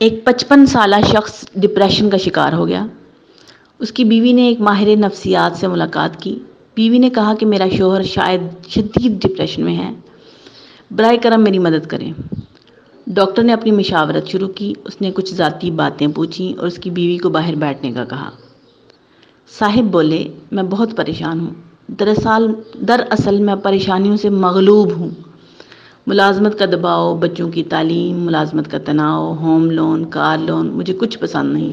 ایک 55 سالہ شخص ڈپریشن کا شکار ہو گیا۔ اس کی بیوی نے ایک ماہر نفسیات سے ملاقات کی۔ بیوی نے کہا کہ میرا شوہر شاید شدید ڈپریشن میں ہے، براہ کرم میری مدد کریں۔ ڈاکٹر نے اپنی مشاورت شروع کی۔ اس نے کچھ ذاتی باتیں پوچھیں اور اس کی بیوی کو باہر بیٹھنے کا کہا۔ صاحب بولے، میں بہت پریشان ہوں۔ دراصل میں پریشانیوں سے مغلوب ہوں۔ ملازمت کا دباؤ، بچوں کی تعلیم، ملازمت کا تناؤ، ہوم لون، کار لون، مجھے کچھ پسند نہیں۔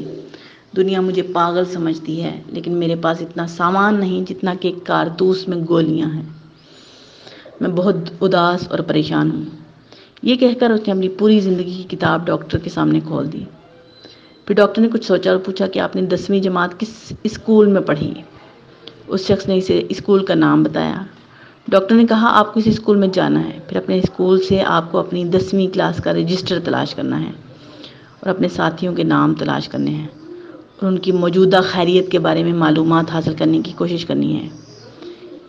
دنیا مجھے پاگل سمجھتی ہے، لیکن میرے پاس اتنا سامان نہیں جتنا کہ ایک کارتوس میں گولیاں ہیں۔ میں بہت اداس اور پریشان ہوں۔ یہ کہہ کر اس نے اپنی پوری زندگی کی کتاب ڈاکٹر کے سامنے کھول دی۔ پھر ڈاکٹر نے کچھ سوچا اور پوچھا کہ آپ نے 10ویں جماعت کس اسکول میں پڑھی؟ اس شخص نے اسے اسکول کا نام بتایا۔ ڈاکٹر نے کہا، آپ کو اس اسکول میں جانا ہے، پھر اپنے اسکول سے آپ کو اپنی 10ویں کلاس کا رجسٹر تلاش کرنا ہے اور اپنے ساتھیوں کے نام تلاش کرنے ہیں اور ان کی موجودہ خیریت کے بارے میں معلومات حاصل کرنے کی کوشش کرنی ہے۔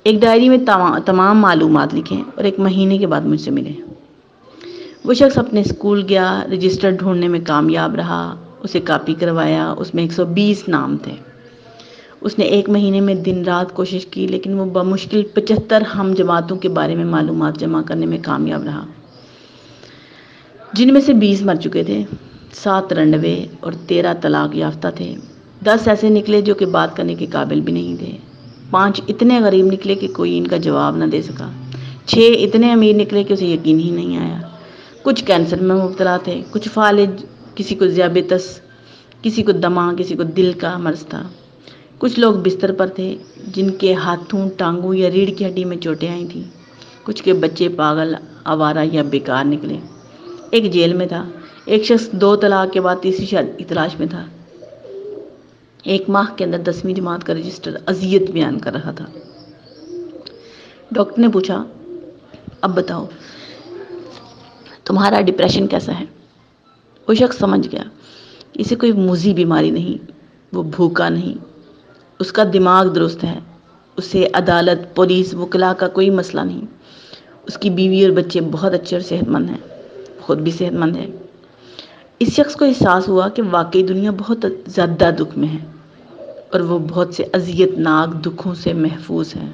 ایک ڈائری میں تمام معلومات لکھیں اور 1 مہینے کے بعد مجھ سے ملیں۔ وہ شخص اپنے اسکول گیا، رجسٹر ڈھونڈنے میں کامیاب رہا، اسے کاپی کروایا۔ اس میں 120 نام تھے۔ اس نے 1 مہینے میں دن رات کوشش کی، لیکن وہ بمشکل 75 ہم جماعتوں کے بارے میں معلومات جمع کرنے میں کامیاب رہا، جن میں سے 20 مر چکے تھے، 7 رنڈوے اور 13 طلاق یافتہ تھے۔ 10 ایسے نکلے جو کہ بات کرنے کے قابل بھی نہیں تھے۔ 5 اتنے غریب نکلے کہ کوئی ان کا جواب نہ دے سکا۔ 6 اتنے امیر نکلے کہ اسے یقین ہی نہیں آیا۔ کچھ کینسر میں مبتلا تھے، کچھ فالج، کسی کو ذیابیطس، کسی کو دمہ، کسی کو دل کا مرض تھا۔ کچھ لوگ بستر پر تھے جن کے ہاتھوں، ٹانگوں یا ریڑھ کی ہڈی میں چوٹیں آئی تھیں۔ کچھ کے بچے پاگل، آوارہ یا بیکار نکلے۔ ایک جیل میں تھا۔ ایک شخص 2 طلاق کے بعد تیسری شادی کی تلاش میں تھا۔ 1 ماہ کے اندر 10ویں جماعت کا رجسٹر اذیت بیان کر رہا تھا۔ ڈاکٹر نے پوچھا، اب بتاؤ تمہارا ڈپریشن کیسا ہے؟ وہ شخص سمجھ گیا، اسے کوئی موذی بیماری نہیں، وہ بھوکا نہیں، اس کا دماغ درست ہے، اسے عدالت، پولیس، وکلاء کا کوئی مسئلہ نہیں۔ اس کی بیوی اور بچے بہت اچھے اور صحت مند ہیں، خود بھی صحت مند ہے۔ اس شخص کو احساس ہوا کہ واقعی دنیا بہت زیادہ دکھ میں ہے اور وہ بہت سے اذیت ناک دکھوں سے محفوظ ہے۔